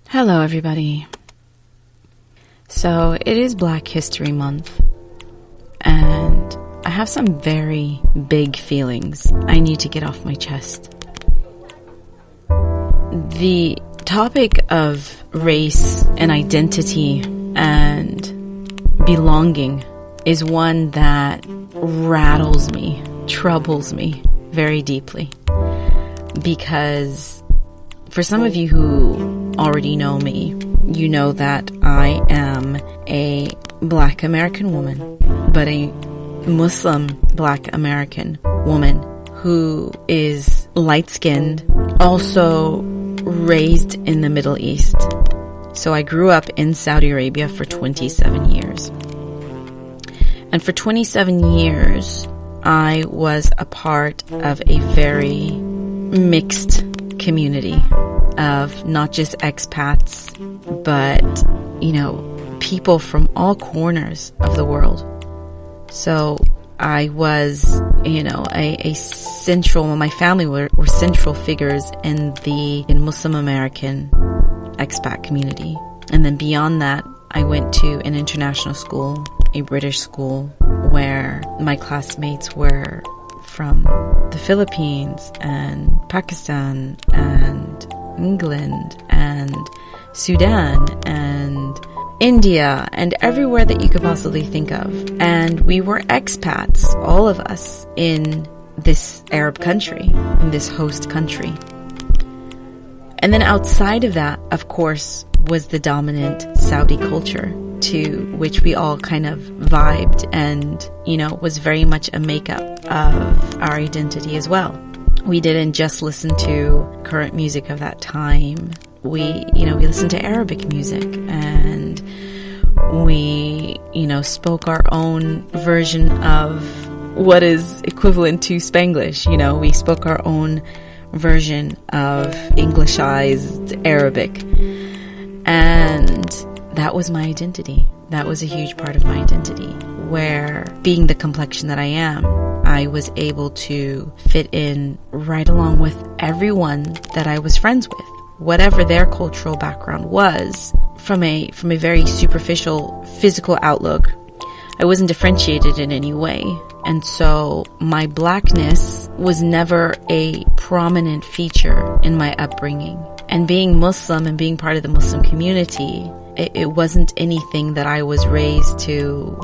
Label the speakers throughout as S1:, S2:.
S1: Hello, everybody. So it is Black History Month, and I have some very big feelings I need to get off my chest. The topic of race and identity and belonging is one that rattles me, troubles me very deeply, because for some of you who already know me, you know that I am a Black American woman, but a Muslim Black American woman who is light-skinned, also raised in the Middle East. So I grew up in Saudi Arabia for 27 years. And for 27 years, I was a part of a very mixed community of not just expats, but, people from all corners of the world. So I was, a central, my family were central figures in the Muslim American expat community. And then beyond that, I went to an international school, a British school, where my classmates were from the Philippines and Pakistan and England and Sudan and India and everywhere that you could possibly think of. And we were expats, all of us, in this Arab country, in this host country. And then outside of that, of course, was the dominant Saudi culture, to which we all kind of vibed and, was very much a makeup of our identity as well. We didn't just listen to current music of that time. We listened to Arabic music, and we, spoke our own version of what is equivalent to Spanglish. We spoke our own version of Englishized Arabic. And that was my identity. That was a huge part of my identity, where being the complexion that I am, I was able to fit in right along with everyone that I was friends with, whatever their cultural background was. From a very superficial physical outlook, I wasn't differentiated in any way. And so my blackness was never a prominent feature in my upbringing. And being Muslim and being part of the Muslim community, it wasn't anything that I was raised to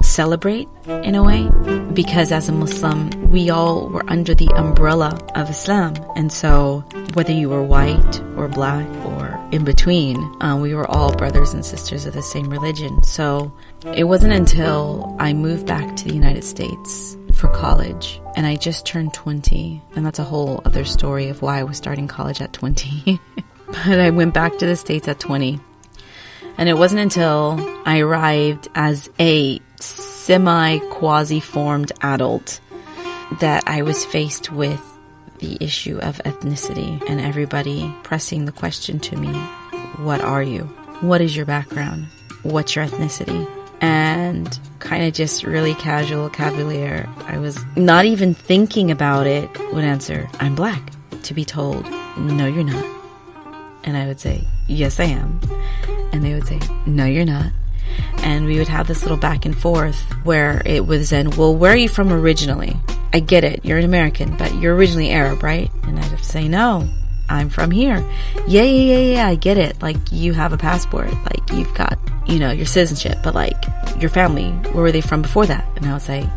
S1: celebrate in a way, because as a Muslim, we all were under the umbrella of Islam. And so whether you were white or black or in between, we were all brothers and sisters of the same religion. So it wasn't until I moved back to the United States for college, and I just turned 20, and that's a whole other story of why I was starting college at 20. But I went back to the States at 20. And it wasn't until I arrived as a semi-quasi-formed adult that I was faced with the issue of ethnicity, and everybody pressing the question to me, what are you? What is your background? What's your ethnicity? And kind of just really casual cavalier, I was not even thinking about it, would answer, I'm black. To be told, no, you're not. And I would say, yes, I am. And they would say, no, you're not. And we would have this little back and forth where it was then, well, where are you from originally? I get it, you're an American, but you're originally Arab, right? And I'd have to say, no, I'm from here. Yeah, I get it. Like, you have a passport, like, you've got, your citizenship, but like, your family, where were they from before that? And I would say,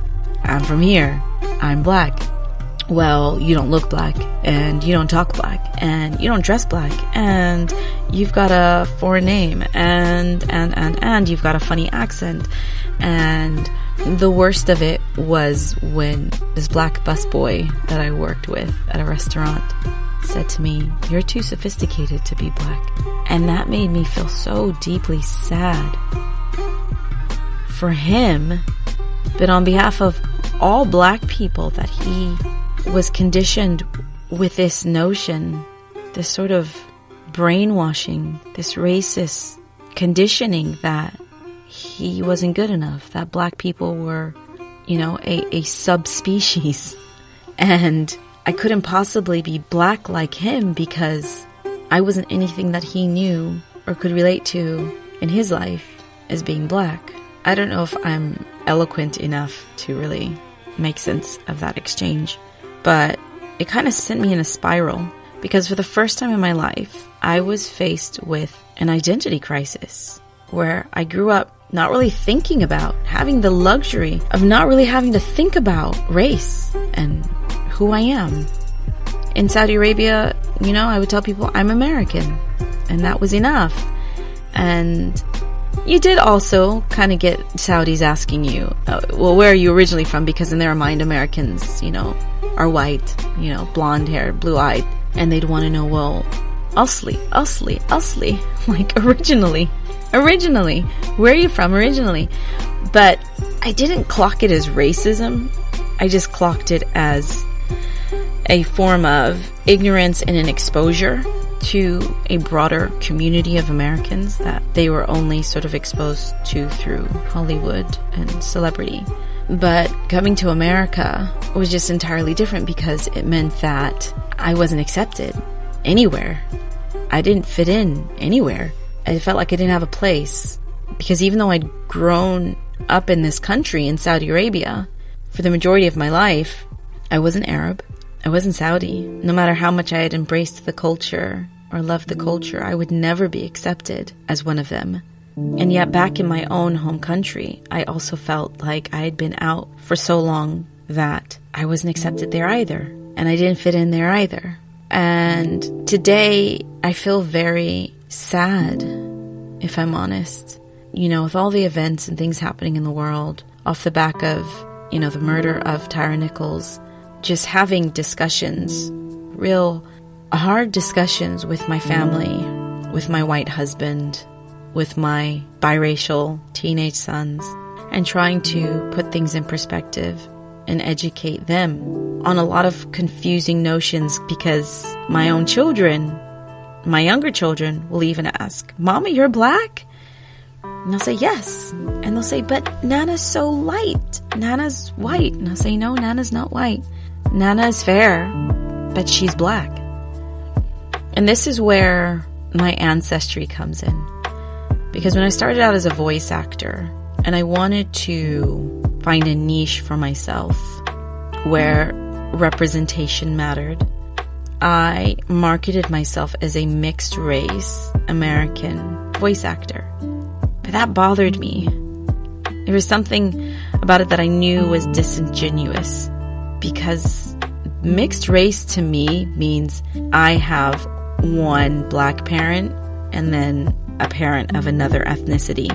S1: I'm from here, I'm black. Well, you don't look black, and you don't talk black, and you don't dress black, and you've got a foreign name, and you've got a funny accent. And the worst of it was when this black busboy that I worked with at a restaurant said to me, you're too sophisticated to be black. And that made me feel so deeply sad for him, but on behalf of all black people, that he was conditioned with this notion, this sort of brainwashing, this racist conditioning that he wasn't good enough, that black people were, a subspecies. And I couldn't possibly be black like him because I wasn't anything that he knew or could relate to in his life as being black. I don't know if I'm eloquent enough to really make sense of that exchange, but it kind of sent me in a spiral, because for the first time in my life, I was faced with an identity crisis where I grew up not really thinking about, having the luxury of not really having to think about race and who I am. In Saudi Arabia, I would tell people I'm American, and that was enough. And you did also kind of get Saudis asking you, where are you originally from? Because in their mind, Americans, are white, blonde hair, blue eyed. And they'd want to know, well, Asli, like originally, where are you from originally? But I didn't clock it as racism. I just clocked it as a form of ignorance and an exposure to a broader community of Americans that they were only sort of exposed to through Hollywood and celebrity. But coming to America was just entirely different, because it meant that I wasn't accepted anywhere. I didn't fit in anywhere. I felt like I didn't have a place, because even though I'd grown up in this country, in Saudi Arabia, for the majority of my life, I wasn't Arab. I wasn't Saudi. No matter how much I had embraced the culture or loved the culture, I would never be accepted as one of them. And yet back in my own home country, I also felt like I had been out for so long that I wasn't accepted there either. And I didn't fit in there either. And today I feel very sad, if I'm honest. With all the events and things happening in the world, off the back of, the murder of Tyre Nichols, just having discussions, real hard discussions with my family, with my white husband, with my biracial teenage sons, and trying to put things in perspective and educate them on a lot of confusing notions, because my own children, my younger children, will even ask, Mama, you're black? And I'll say, yes. And they'll say, but Nana's so light. Nana's white. And I'll say, no, Nana's not white. Nana is fair, but she's black. And this is where my ancestry comes in. Because when I started out as a voice actor, and I wanted to find a niche for myself where representation mattered, I marketed myself as a mixed race American voice actor. But that bothered me. There was something about it that I knew was disingenuous, because mixed race to me means I have one black parent and then a parent of another ethnicity,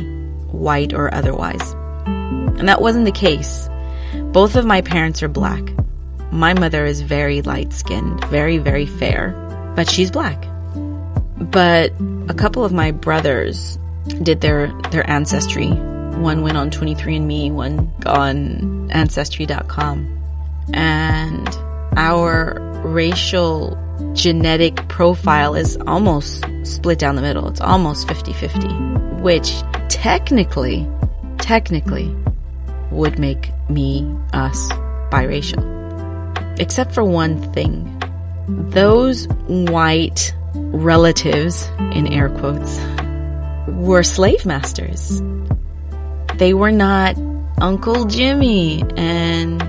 S1: white or otherwise. And that wasn't the case. Both of my parents are black. My mother is very light-skinned, very, very fair, but she's black. But a couple of my brothers did their ancestry. One went on 23andMe, one on Ancestry.com. And our racial genetic profile is almost split down the middle. It's almost 50-50, which technically would make us biracial. Except for one thing. Those white relatives, in air quotes, were slave masters. They were not Uncle Jimmy and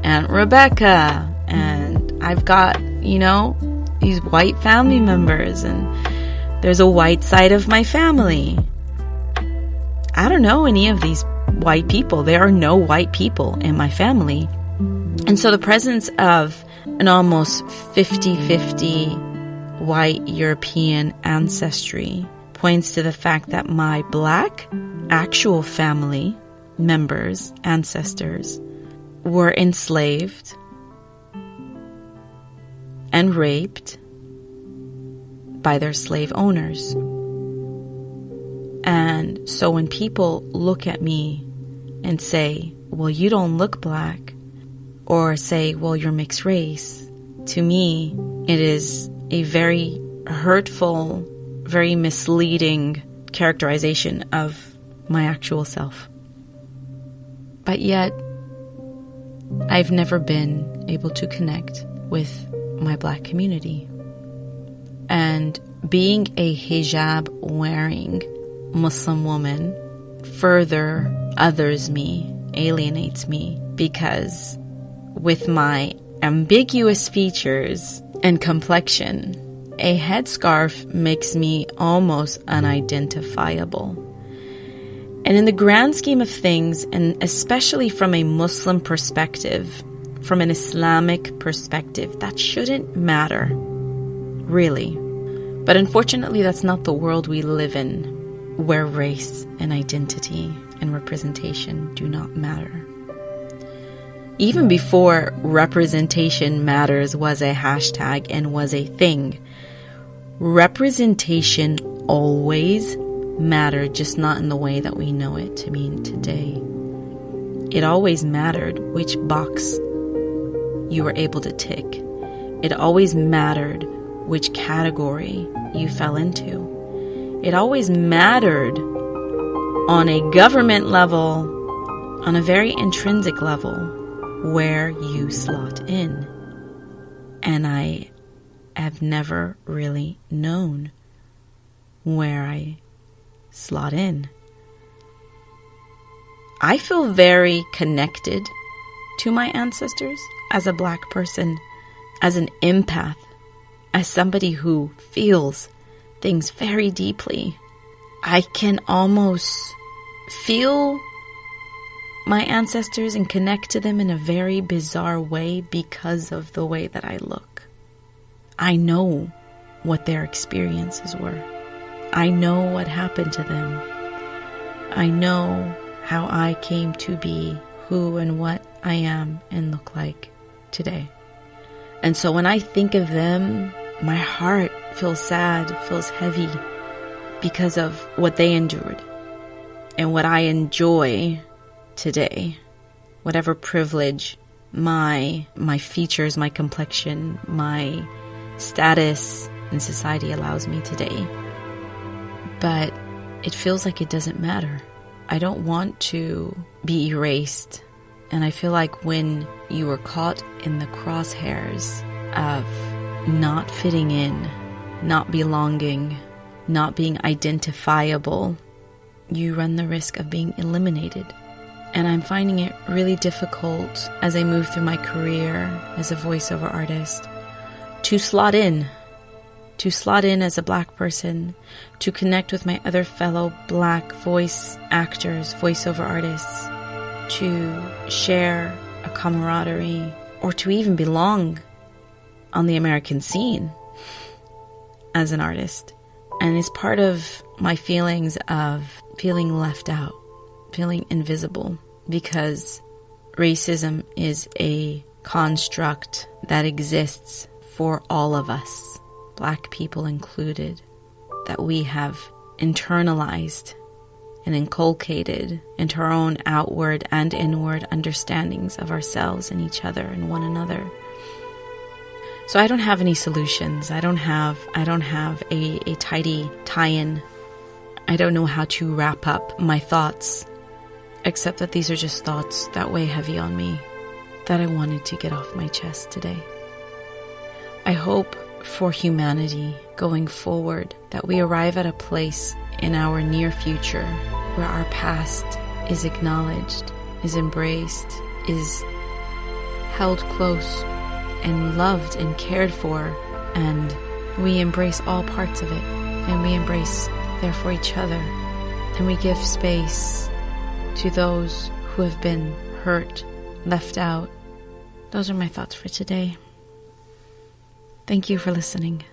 S1: Aunt Rebecca, and I've got, these white family members, and there's a white side of my family. I don't know any of these white people. There are no white people in my family. And so the presence of an almost 50-50 white European ancestry points to the fact that my black actual family members, ancestors, were enslaved and raped by their slave owners. And so when people look at me and say, well, you don't look black, or say, well, you're mixed race, to me, it is a very hurtful, very misleading characterization of my actual self. But yet, I've never been able to connect with my black community. And being a hijab wearing Muslim woman further others me, alienates me, because with my ambiguous features and complexion, a headscarf makes me almost unidentifiable. And in the grand scheme of things, and especially from a Muslim perspective, from an Islamic perspective, that shouldn't matter, really. But unfortunately, that's not the world we live in, where race and identity and representation do not matter. Even before representation matters was a hashtag and was a thing, representation always mattered, just not in the way that we know it to mean today. It always mattered which box you were able to tick. It always mattered which category you fell into. It always mattered on a government level, on a very intrinsic level, where you slot in. And I have never really known where I slot in. I feel very connected to my ancestors as a Black person, as an empath, as somebody who feels things very deeply. I can almost feel my ancestors and connect to them in a very bizarre way because of the way that I look. I know what their experiences were. I know what happened to them. I know how I came to be who and what I am and look like today. And so when I think of them, my heart feels sad, feels heavy because of what they endured and what I enjoy today. Whatever privilege my features, my complexion, my status in society allows me today. But it feels like it doesn't matter. I don't want to be erased. And I feel like when you are caught in the crosshairs of not fitting in, not belonging, not being identifiable, you run the risk of being eliminated. And I'm finding it really difficult as I move through my career as a voiceover artist to slot in as a Black person, to connect with my other fellow Black voice actors, voiceover artists, to share a camaraderie, or to even belong on the American scene as an artist. And it's part of my feelings of feeling left out, feeling invisible, because racism is a construct that exists for all of us, Black people included, that we have internalized and inculcated into our own outward and inward understandings of ourselves and each other and one another. So I don't have any solutions. I don't have a tidy tie-in. I don't know how to wrap up my thoughts, except that these are just thoughts that weigh heavy on me, that I wanted to get off my chest today. I hope for humanity going forward that we arrive at a place in our near future where our past is acknowledged, is embraced, is held close and loved and cared for, and we embrace all parts of it, and we embrace therefore each other, and we give space to those who have been hurt, left out. Those are my thoughts for today. Thank you for listening.